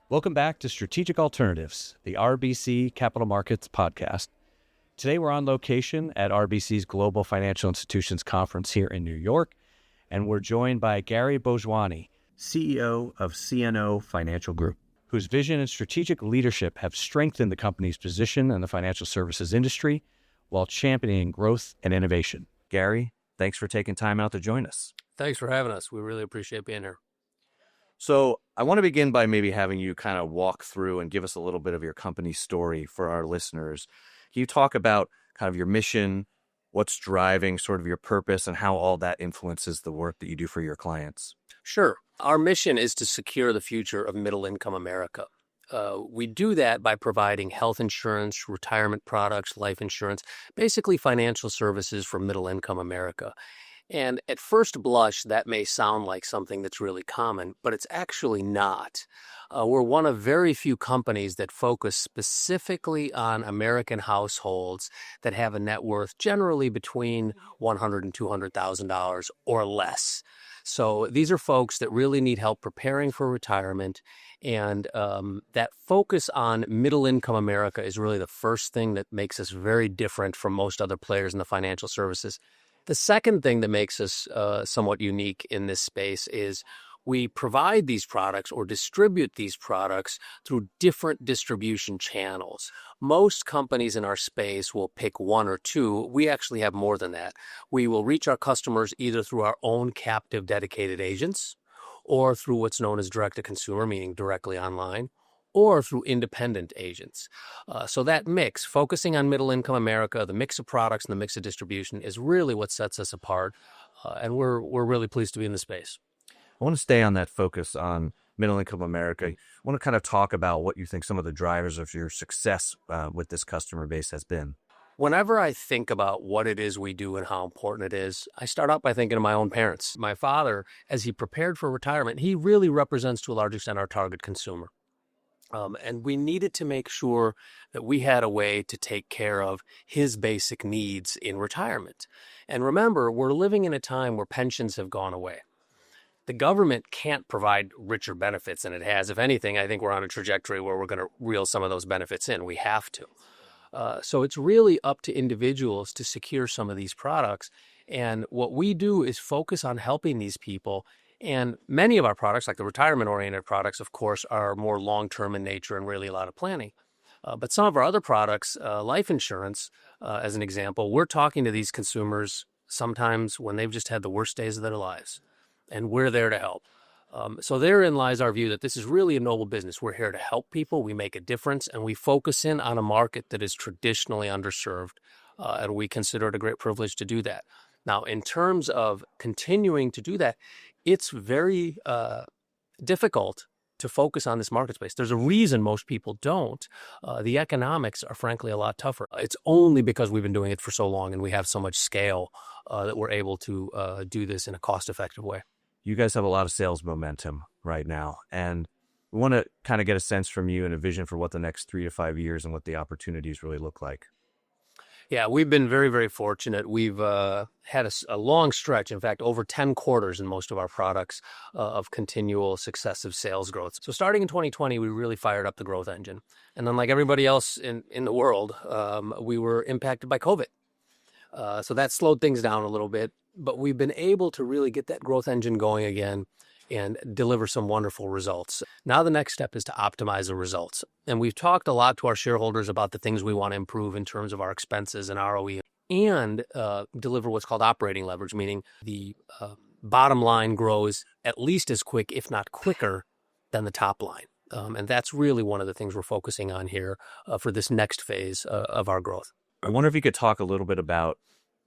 Welcome back to Strategic Alternatives, the RBC Capital Markets podcast. Today we're on location at RBC's Global Financial Institutions Conference here in New York, and we're joined by Gary Bhojwani, CEO of CNO Financial Group, whose vision and strategic leadership have strengthened the company's position in the financial services industry while championing growth and innovation. Gary, thanks for taking time out to join us. Thanks for having us. We really appreciate being here. So I want to begin by maybe having you kind of walk through and give us a little bit of your company story for our listeners. Can you talk about kind of your mission, what's driving sort of your purpose, and how all that influences the work that you do for your clients? Sure. Our mission is to secure the future of middle-income America. We do that by providing health insurance, retirement products, life insurance, basically financial services for middle-income America. And at first blush, that may sound like something that's really common, but it's actually not. We're one of very few companies that focus specifically on American households that have a net worth generally between $100,000 and $200,000 or less. So these are folks that really need help preparing for retirement, and that focus on middle-income America is really the first thing that makes us very different from most other players in the financial services. The second thing that makes us somewhat unique in this space is we provide these products or distribute these products through different distribution channels. Most companies in our space will pick one or two. We actually have more than that. We will reach our customers either through our own captive dedicated agents or through what's known as direct-to-consumer, meaning directly online, or through independent agents. So that mix, focusing on middle-income America, the mix of products and the mix of distribution is really what sets us apart, and we're really pleased to be in the space. I want to stay on that focus on middle-income America. I want to kind of talk about what you think some of the drivers of your success with this customer base has been. Whenever I think about what it is we do and how important it is, I start out by thinking of my own parents. My father, as he prepared for retirement, he really represents to a large extent our target consumer. And we needed to make sure that we had a way to take care of his basic needs in retirement. And remember, we're living in a time where pensions have gone away. The government can't provide richer benefits than it has. If anything, I think we're on a trajectory where we're going to reel some of those benefits in. We have to. So it's really up to individuals to secure some of these products. And what we do is focus on helping these people. And many of our products, like the retirement-oriented products, of course, are more long-term in nature and really a lot of planning. But some of our other products, life insurance, as an example, we're talking to these consumers sometimes when they've just had the worst days of their lives, and we're there to help. So therein lies our view that this is really a noble business. We're here to help people, we make a difference, and we focus in on a market that is traditionally underserved, and we consider it a great privilege to do that. Now, in terms of continuing to do that, it's very difficult to focus on this market space. There's a reason most people don't. The economics are frankly a lot tougher. It's only because we've been doing it for so long and we have so much scale that we're able to do this in a cost-effective way. You guys have a lot of sales momentum right now, and we want to kind of get a sense from you and a vision for what the next 3 to 5 years and what the opportunities really look like. Yeah, we've been very, very fortunate. We've had a long stretch, in fact, over 10 quarters in most of our products of continual successive sales growth. So starting in 2020, we really fired up the growth engine. And unlike everybody else in the world, we were impacted by COVID. So that slowed things down a little bit, but we've been able to really get that growth engine going again and deliver some wonderful results. Now the next step is to optimize the results. And we've talked a lot to our shareholders about the things we want to improve in terms of our expenses and ROE, and deliver what's called operating leverage, meaning the bottom line grows at least as quick, if not quicker, than the top line. And that's really one of the things we're focusing on here for this next phase of our growth. I wonder if you could talk a little bit about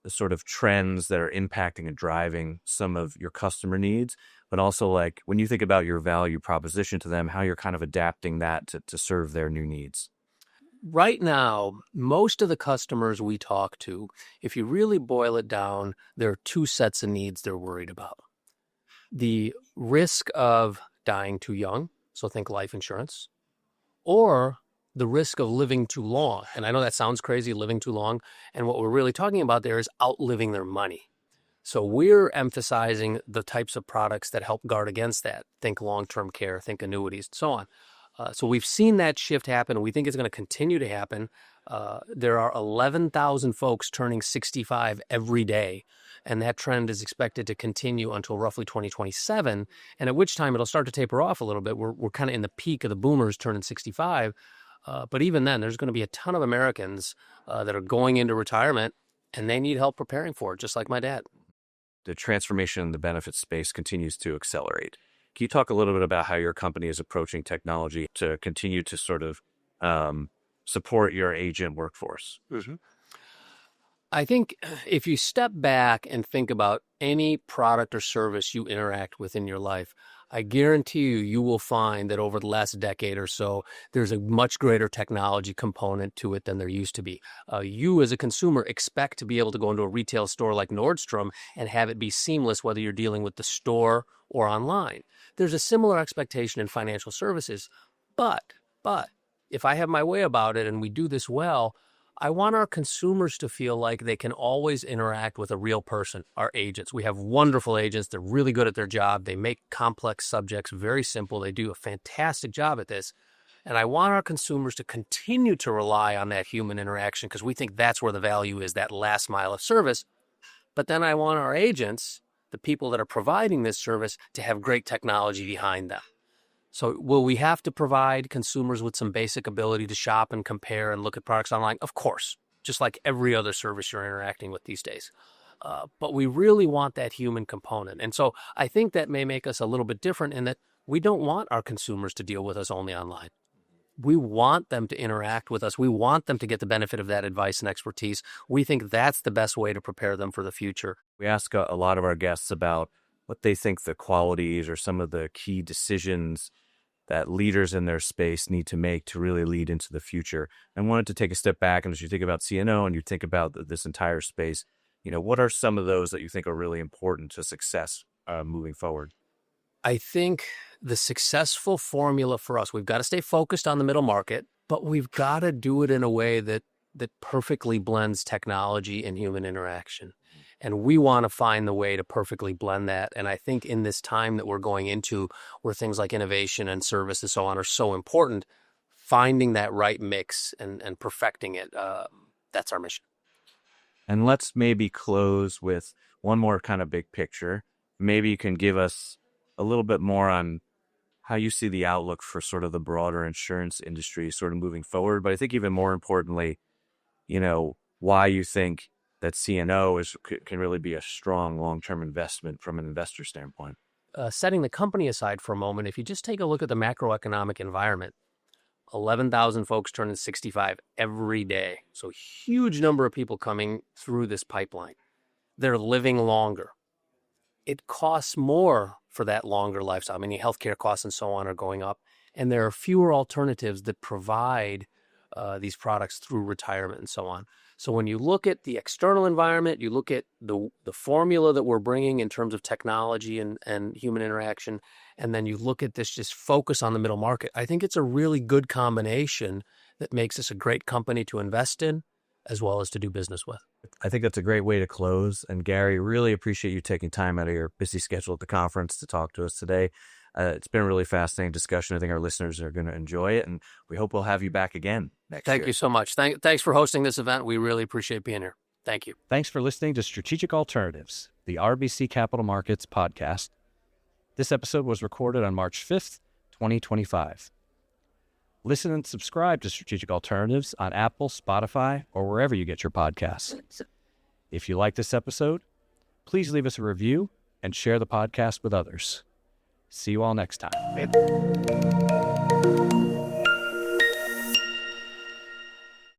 the sort of trends that are impacting and driving some of your customer needs, but also like when you think about your value proposition to them, how you're kind of adapting that to serve their new needs. Right now, most of the customers we talk to, if you really boil it down, there are two sets of needs they're worried about. The risk of dying too young, so think life insurance, or the risk of living too long. And I know that sounds crazy, living too long. And what we're really talking about there is outliving their money. So we're emphasizing the types of products that help guard against that. Think long-term care, think annuities, and so on. So we've seen that shift happen, and we think it's going to continue to happen. There are 11,000 folks turning 65 every day, and that trend is expected to continue until roughly 2027, and at which time it'll start to taper off a little bit. We're kind of in the peak of the boomers turning 65, but even then, there's going to be a ton of Americans that are going into retirement, and they need help preparing for it, just like my dad. The transformation in the benefits space continues to accelerate. Can you talk a little bit about how your company is approaching technology to continue to sort of support your agent workforce? Mm-hmm. I think if you step back and think about any product or service you interact with in your life, I guarantee you will find that over the last decade or so, there's a much greater technology component to it than there used to be. You as a consumer expect to be able to go into a retail store like Nordstrom and have it be seamless whether you're dealing with the store or online. There's a similar expectation in financial services, but if I have my way about it and we do this well, I want our consumers to feel like they can always interact with a real person, our agents. We have wonderful agents. They're really good at their job. They make complex subjects very simple. They do a fantastic job at this. And I want our consumers to continue to rely on that human interaction because we think that's where the value is, that last mile of service. But then I want our agents, the people that are providing this service, to have great technology behind them. So will we have to provide consumers with some basic ability to shop and compare and look at products online? Of course, just like every other service you're interacting with these days. But we really want that human component. And so I think that may make us a little bit different in that we don't want our consumers to deal with us only online. We want them to interact with us. We want them to get the benefit of that advice and expertise. We think that's the best way to prepare them for the future. We ask a lot of our guests about what they think the qualities or some of the key decisions that leaders in their space need to make to really lead into the future. I wanted to take a step back, and as you think about CNO and you think about this entire space, what are some of those that you think are really important to success moving forward? I think the successful formula for us, we've got to stay focused on the middle market, but we've got to do it in a way that perfectly blends technology and human interaction. And we want to find the way to perfectly blend that. And I think in this time that we're going into, where things like innovation and service and so on are so important, finding that right mix and perfecting it, that's our mission. And let's maybe close with one more kind of big picture. Maybe you can give us a little bit more on how you see the outlook for sort of the broader insurance industry sort of moving forward. But I think even more importantly, why you think that CNO can really be a strong long-term investment from an investor standpoint. Setting the company aside for a moment, if you just take a look at the macroeconomic environment, 11,000 folks turning 65 every day. So huge number of people coming through this pipeline. They're living longer. It costs more for that longer lifestyle. I mean, the healthcare costs and so on are going up, and there are fewer alternatives that provide these products through retirement and so on. So when you look at the external environment, you look at the formula that we're bringing in terms of technology and human interaction, and then you look at this just focus on the middle market, I think it's a really good combination that makes us a great company to invest in as well as to do business with. I think that's a great way to close. And Gary, really appreciate you taking time out of your busy schedule at the conference to talk to us today. It's been a really fascinating discussion. I think our listeners are going to enjoy it, and we hope we'll have you back again next year. Thank you so much. Thanks for hosting this event. We really appreciate being here. Thank you. Thanks for listening to Strategic Alternatives, the RBC Capital Markets podcast. This episode was recorded on March 5th, 2025. Listen and subscribe to Strategic Alternatives on Apple, Spotify, or wherever you get your podcasts. If you like this episode, please leave us a review and share the podcast with others. See you all next time.